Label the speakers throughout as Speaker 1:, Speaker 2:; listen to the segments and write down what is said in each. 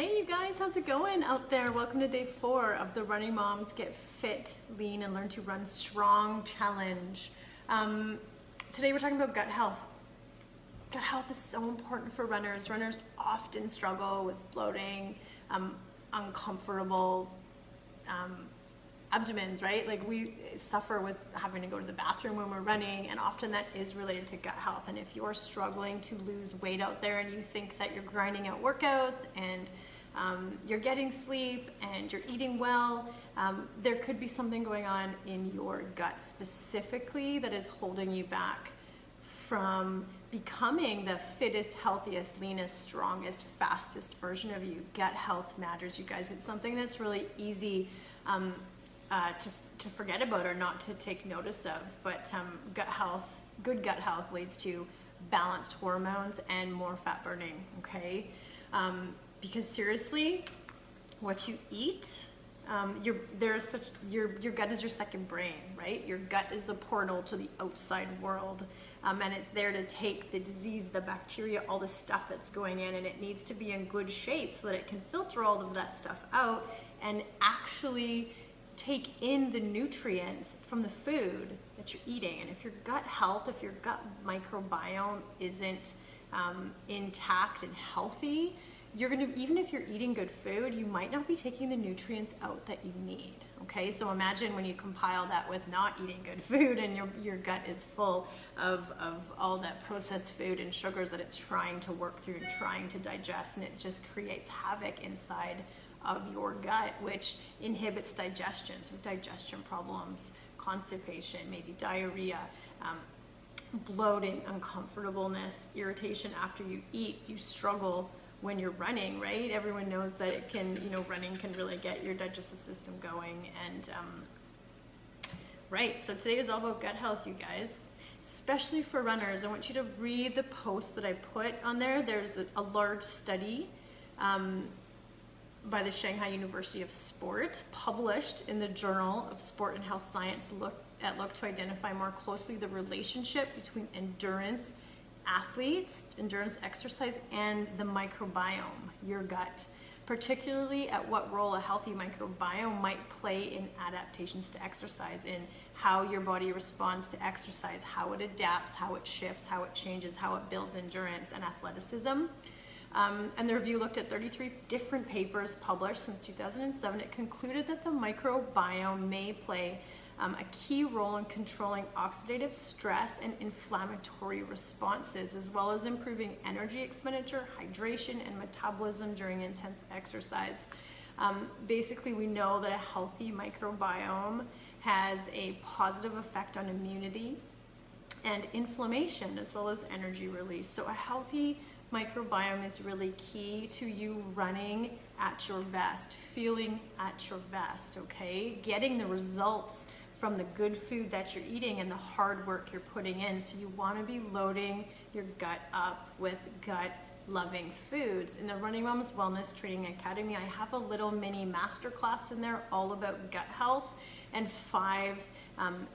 Speaker 1: Hey you guys, how's it going out there? Welcome to day 4 of the Running Moms Get Fit, Lean, and Learn to Run Strong Challenge. Today we're talking about gut health. Gut health is so important for runners. Runners often struggle with bloating, uncomfortable abdomens, right? Like we suffer with having to go to the bathroom when we're running, and often that is related to gut health. And if you're struggling to lose weight out there and you think that you're grinding out workouts and you're getting sleep and you're eating well, there could be something going on in your gut specifically that is holding you back from becoming the fittest, healthiest, leanest, strongest, fastest version of you. Gut health matters, you guys. It's something that's really easy to forget about or not to take notice of, but good gut health leads to balanced hormones and more fat burning, okay? Because seriously, what you eat, your gut is your second brain, right? Your gut is the portal to the outside world, and it's there to take the disease, the bacteria, all the stuff that's going in, and it needs to be in good shape so that it can filter all of that stuff out and actually take in the nutrients from the food that you're eating. And if your gut health, if your gut microbiome isn't intact and healthy, you're gonna, even if you're eating good food, you might not be taking the nutrients out that you need, okay? So imagine when you compile that with not eating good food and your gut is full of all that processed food and sugars that it's trying to work through and trying to digest, and it just creates havoc inside of your gut, which inhibits digestion, so digestion problems, constipation, maybe diarrhea, bloating, uncomfortableness, irritation after you eat. You struggle when you're running, right? Everyone knows that it can, running can really get your digestive system going. And right, so today is all about gut health, you guys, especially for runners. I want you to read the post that I put on there. There's a large study by the Shanghai University of Sport, published in the Journal of Sport and Health Science, look to identify more closely the relationship between endurance athletes, endurance exercise, and the microbiome, your gut, particularly at what role a healthy microbiome might play in adaptations to exercise, in how your body responds to exercise, how it adapts, how it shifts, how it changes, how it builds endurance and athleticism. And the review looked at 33 different papers published since 2007. It concluded that the microbiome may play a key role in controlling oxidative stress and inflammatory responses, as well as improving energy expenditure, hydration, and metabolism during intense exercise. Basically, we know that a healthy microbiome has a positive effect on immunity and inflammation, as well as energy release. So a healthy microbiome is really key to you running at your best, feeling at your best, okay? Getting the results from the good food that you're eating and the hard work you're putting in. So you want to be loading your gut up with gut-loving foods. In the Running Moms Wellness Training Academy, I have a little mini masterclass in there all about gut health and 5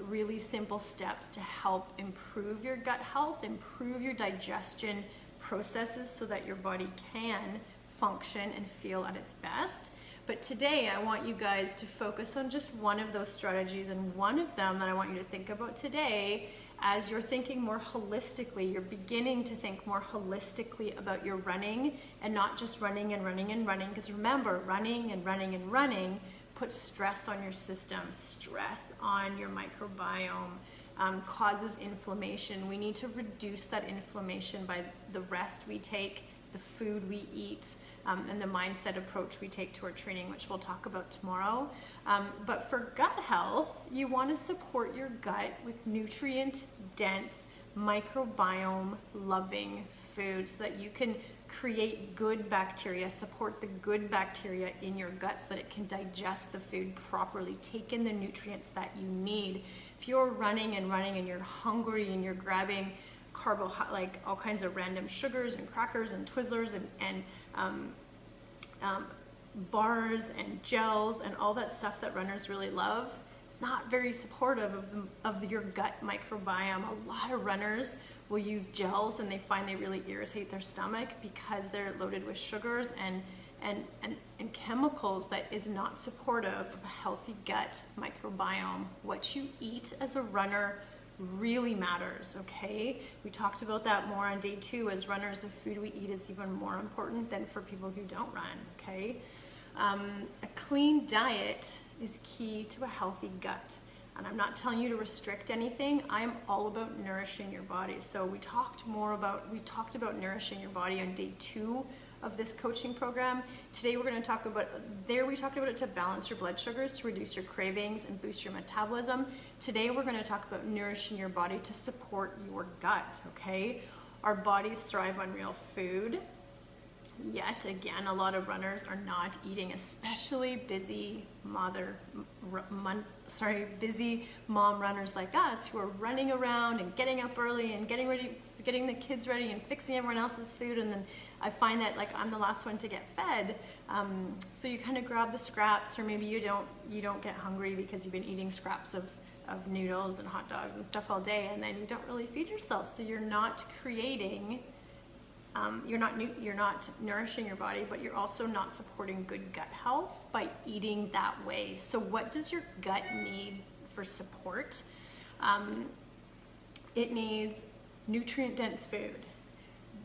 Speaker 1: really simple steps to help improve your gut health, improve your digestion processes so that your body can function and feel at its best. But today I want you guys to focus on just one of those strategies, and one of them that I want you to think about today as you're thinking more holistically, you're beginning to think more holistically about your running and not just running and running and running, because remember, running and running and running puts stress on your system, stress on your microbiome, causes inflammation. We need to reduce that inflammation by the rest we take, the food we eat, and the mindset approach we take to our training, which we'll talk about tomorrow. But for gut health, you want to support your gut with nutrient-dense, microbiome-loving foods so that you can create good bacteria, support the good bacteria in your gut so that it can digest the food properly, take in the nutrients that you need. If you're running and you're hungry and you're grabbing like all kinds of random sugars and crackers and Twizzlers and bars and gels and all that stuff that runners really love, it's not very supportive of your gut microbiome. A lot of runners will use gels and they find they really irritate their stomach because they're loaded with sugars and chemicals that is not supportive of a healthy gut microbiome. What you eat as a runner really matters, okay? We talked about that more on day 2. As runners, the food we eat is even more important than for people who don't run, okay? A clean diet is key to a healthy gut. And I'm not telling you to restrict anything. I'm all about nourishing your body. So we talked about nourishing your body on day 2 of this coaching program. Today we're going to talk about, we talked about it to balance your blood sugars, to reduce your cravings and boost your metabolism. Today we're going to talk about nourishing your body to support your gut, okay? Our bodies thrive on real food. Yet again, a lot of runners are not eating, especially busy busy mom runners like us who are running around and getting up early and getting the kids ready and fixing everyone else's food. And then I find that like I'm the last one to get fed. So you kind of grab the scraps, or maybe you don't get hungry because you've been eating scraps of noodles and hot dogs and stuff all day, and then you don't really feed yourself. So you're not creating. You're not nourishing your body, but you're also not supporting good gut health by eating that way. So what does your gut need for support? It needs nutrient-dense food,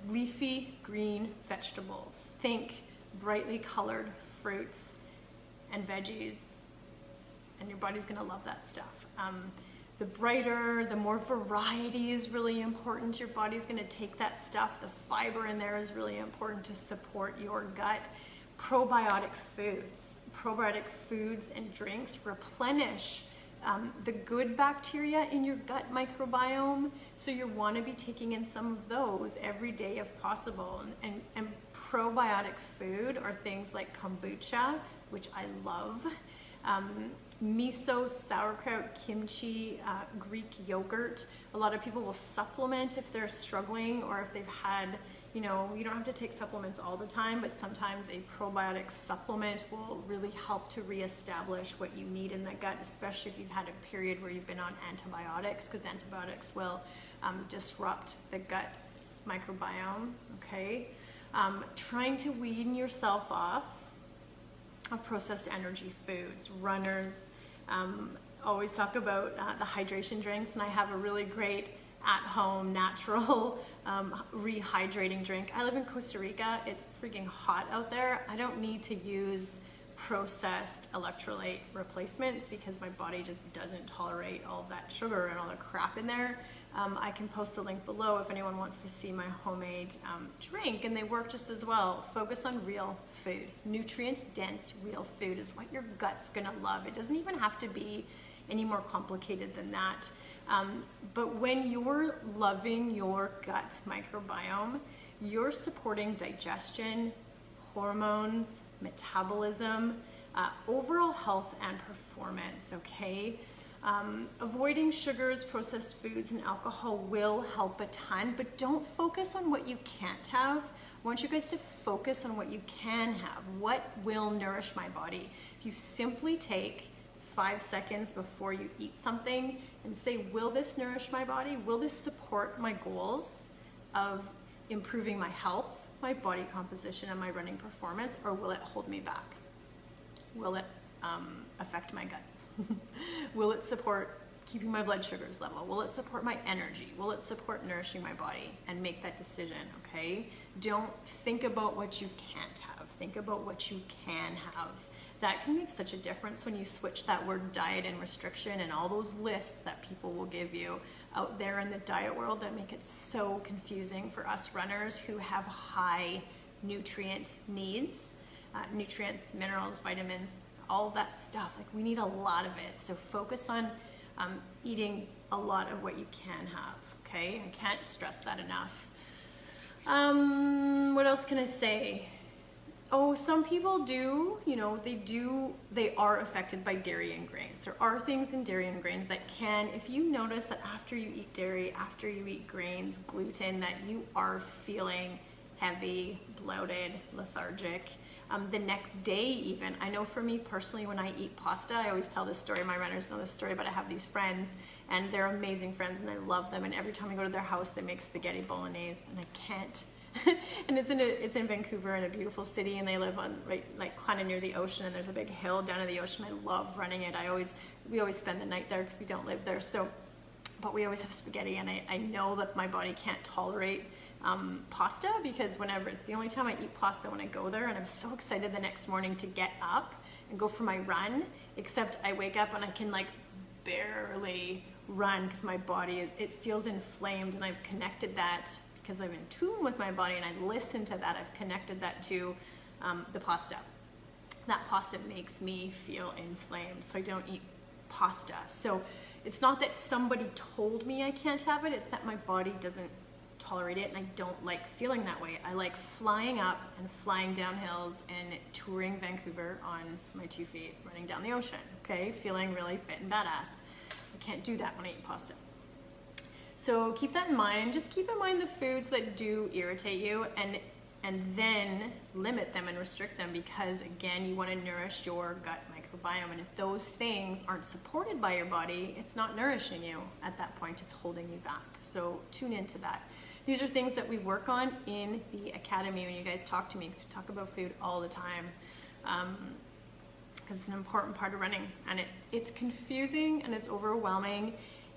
Speaker 1: leafy green vegetables. Think brightly colored fruits and veggies, and your body's gonna love that stuff. The brighter, the more variety is really important. Your body's gonna take that stuff. The fiber in there is really important to support your gut. Probiotic foods and drinks replenish the good bacteria in your gut microbiome. So you wanna be taking in some of those every day if possible. And probiotic food are things like kombucha, which I love. Miso, sauerkraut, kimchi, Greek yogurt. A lot of people will supplement if they're struggling, or if they've had, you don't have to take supplements all the time, but sometimes a probiotic supplement will really help to reestablish what you need in the gut, especially if you've had a period where you've been on antibiotics, because antibiotics will disrupt the gut microbiome, okay? Trying to wean yourself off of processed energy foods. Runners always talk about the hydration drinks, and I have a really great at-home natural rehydrating drink. I live in Costa Rica. It's freaking hot out there. I don't need to use processed electrolyte replacements because my body just doesn't tolerate all that sugar and all the crap in there. I can post a link below if anyone wants to see my homemade drink, and they work just as well. Focus on real food. Nutrient-dense real food is what your gut's gonna love. It doesn't even have to be any more complicated than that. But when you're loving your gut microbiome, you're supporting digestion, hormones, metabolism, overall health and performance, okay? Avoiding sugars, processed foods, and alcohol will help a ton, but don't focus on what you can't have. I want you guys to focus on what you can have. What will nourish my body? If you simply take 5 seconds before you eat something and say, will this nourish my body? Will this support my goals of improving my health, my body composition, and my running performance, or will it hold me back? Will it affect my gut? Will it support keeping my blood sugars level? Will it support my energy? Will it support nourishing my body? And make that decision, okay? Don't think about what you can't have. Think about what you can have. That can make such a difference when you switch that word diet and restriction and all those lists that people will give you out there in the diet world that make it so confusing for us runners who have high nutrient needs, nutrients, minerals, vitamins, all that stuff. Like, we need a lot of it. So focus on eating a lot of what you can have, okay? I can't stress that enough. What else can I say? Oh, some people do, they are affected by dairy and grains. There are things in dairy and grains that can, if you notice that after you eat dairy, after you eat grains, gluten, that you are feeling heavy, bloated, lethargic. The next day even, I know for me personally, when I eat pasta, I always tell this story, my runners know this story, but I have these friends and they're amazing friends and I love them, and every time I go to their house they make spaghetti bolognese and I can't. And it's in Vancouver, in a beautiful city, and they live on kind of near the ocean, and there's a big hill down to the ocean. I love running it. We always spend the night there because we don't live there, so but we always have spaghetti, and I know that my body can't tolerate pasta, because it's the only time I eat pasta when I go there, and I'm so excited the next morning to get up and go for my run, except I wake up and I can barely run because my body, it feels inflamed, and I've connected that because I'm in tune with my body and I listen to that. I've connected that to the pasta. That pasta makes me feel inflamed, so I don't eat pasta. So it's not that somebody told me I can't have it, it's that my body doesn't tolerate it, and I don't like feeling that way. I like flying up and flying down hills and touring Vancouver on my 2 feet, running down the ocean, okay? Feeling really fit and badass. I can't do that when I eat pasta. So keep that in mind. Just keep in mind the foods that do irritate you, and then limit them and restrict them, because again, you want to nourish your gut microbiome, and if those things aren't supported by your body, it's not nourishing you at that point, it's holding you back. So tune into that. These are things that we work on in the academy when you guys talk to me, because we talk about food all the time, because it's an important part of running, and it's confusing and it's overwhelming,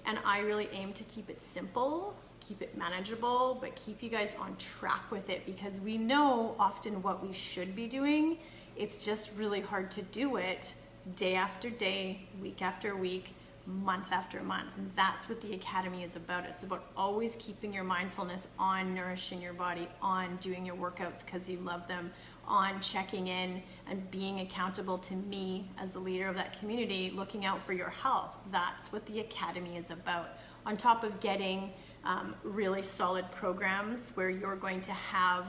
Speaker 1: and I really aim to keep it simple, keep it manageable, but keep you guys on track with it, because we know often what we should be doing. It's just really hard to do it day after day, week after week, month after month. And that's what the academy is about. It's about always keeping your mindfulness on nourishing your body, on doing your workouts because you love them, on checking in and being accountable to me as the leader of that community, looking out for your health. That's what the academy is about. On top of getting really solid programs where you're going to have,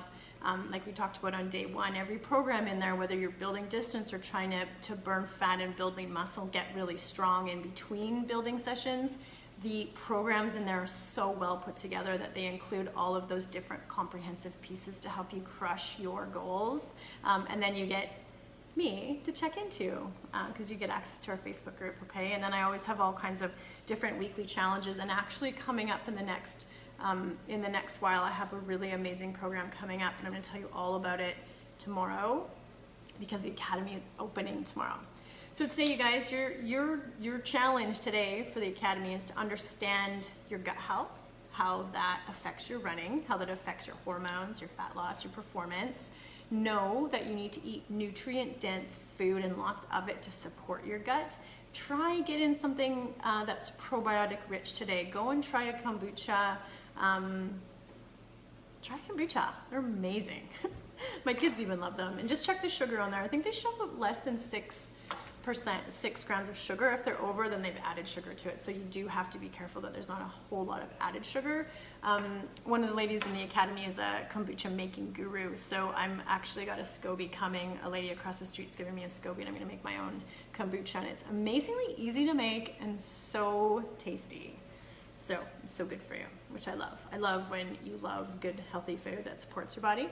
Speaker 1: like we talked about on day one, every program in there, whether you're building distance or trying to burn fat and building muscle, get really strong in between building sessions, the programs in there are so well put together that they include all of those different comprehensive pieces to help you crush your goals. And then you get me to check into, because you get access to our Facebook group, okay? And then I always have all kinds of different weekly challenges, and actually coming up in the next while, I have a really amazing program coming up, and I'm going to tell you all about it tomorrow, because the academy is opening tomorrow. So today, you guys, your challenge today for the academy is to understand your gut health, how that affects your running, how that affects your hormones, your fat loss, your performance. Know that you need to eat nutrient-dense food and lots of it to support your gut. Try get in something that's probiotic rich today. Go and try a kombucha. Try kombucha. They're amazing. My kids even love them. And just check the sugar on there. I think they should have less than 6 grams of sugar. If they're over, then they've added sugar to it. So you do have to be careful that there's not a whole lot of added sugar. One of the ladies in the academy is a kombucha making guru. So I'm actually got a SCOBY coming. A lady across the street's giving me a SCOBY, and I'm gonna make my own kombucha. And it's amazingly easy to make and so tasty. So it's so good for you, which I love. I love when you love good, healthy food that supports your body.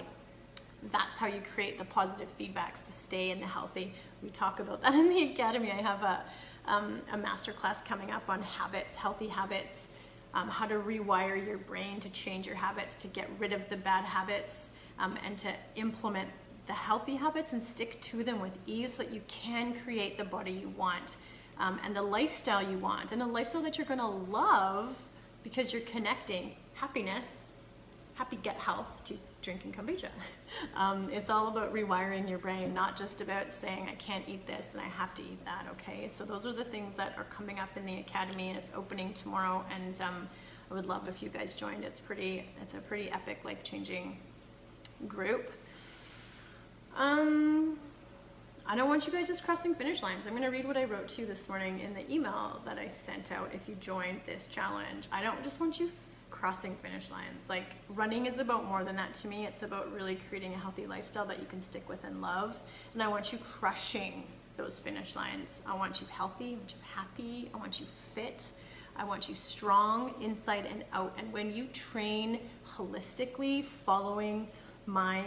Speaker 1: That's how you create the positive feedbacks to stay in the healthy. We talk about that in the academy. I have a masterclass coming up on habits, healthy habits, how to rewire your brain to change your habits, to get rid of the bad habits, and to implement the healthy habits and stick to them with ease so that you can create the body you want, and the lifestyle you want, and a lifestyle that you're gonna love because you're connecting happiness, happy gut health, to drinking kombucha. It's all about rewiring your brain, not just about saying I can't eat this and I have to eat that, okay? So those are the things that are coming up in the academy, and it's opening tomorrow, and I would love if you guys joined. It's a pretty epic, life-changing group. I don't want you guys just crossing finish lines. I'm gonna read what I wrote to you this morning in the email that I sent out if you joined this challenge. I don't just want you crossing finish lines. Like, running is about more than that to me. It's about really creating a healthy lifestyle that you can stick with and love. And I want you crushing those finish lines. I want you healthy, I want you happy, I want you fit, I want you strong inside and out. And when you train holistically, following my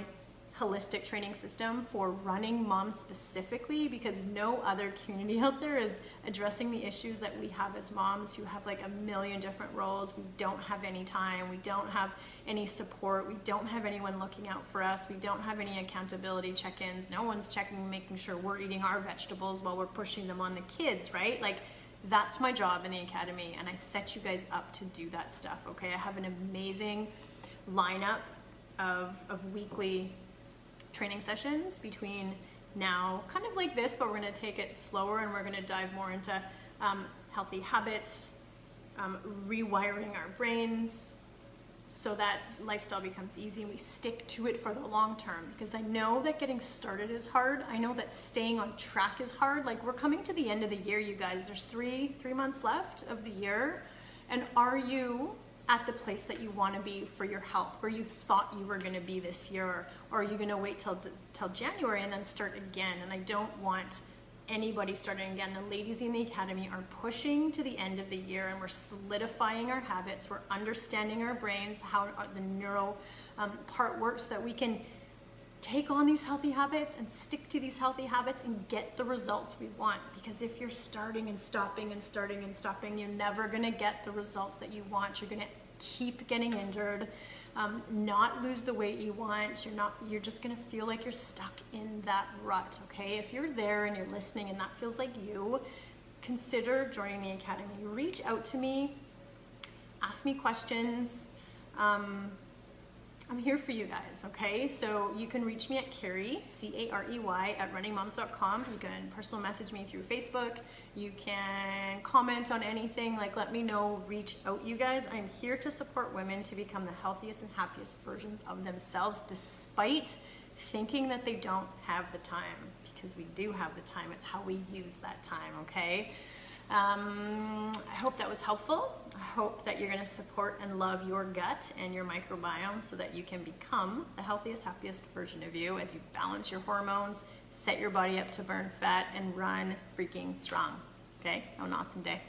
Speaker 1: holistic training system for running moms specifically, because no other community out there is addressing the issues that we have as moms who have like a million different roles. We don't have any time, we don't have any support, we don't have anyone looking out for us, we don't have any accountability check-ins, no one's checking, making sure we're eating our vegetables while we're pushing them on the kids, right? Like, that's my job in the academy, and I set you guys up to do that stuff, okay? I have an amazing lineup of weekly training sessions between now, kind of like this, but we're going to take it slower, and we're going to dive more into healthy habits, rewiring our brains so that lifestyle becomes easy and we stick to it for the long term, because I know that getting started is hard. I know that staying on track is hard. Like, we're coming to the end of the year, you guys. There's three months left of the year, and are you at the place that you want to be for your health, where you thought you were going to be this year, or are you going to wait till January and then start again? And I don't want anybody starting again. The ladies in the academy are pushing to the end of the year, and we're solidifying our habits. We're understanding our brains, how the neuro part works, so that we can take on these healthy habits and stick to these healthy habits and get the results we want. Because if you're starting and stopping and starting and stopping, you're never going to get the results that you want. You're going to keep getting injured, not lose the weight you want. You're just going to feel like you're stuck in that rut, okay? If you're there and you're listening and that feels like you, consider joining the academy. Reach out to me, ask me questions. I'm here for you guys, okay? So you can reach me at Carey, C-A-R-E-Y, at runningmoms.com. You can personal message me through Facebook. You can comment on anything, like let me know, reach out, you guys. I'm here to support women to become the healthiest and happiest versions of themselves, despite thinking that they don't have the time, because we do have the time. It's how we use that time, okay? I hope that was helpful. I hope that you're going to support and love your gut and your microbiome so that you can become the healthiest, happiest version of you as you balance your hormones, set your body up to burn fat, and run freaking strong. Okay? Have an awesome day.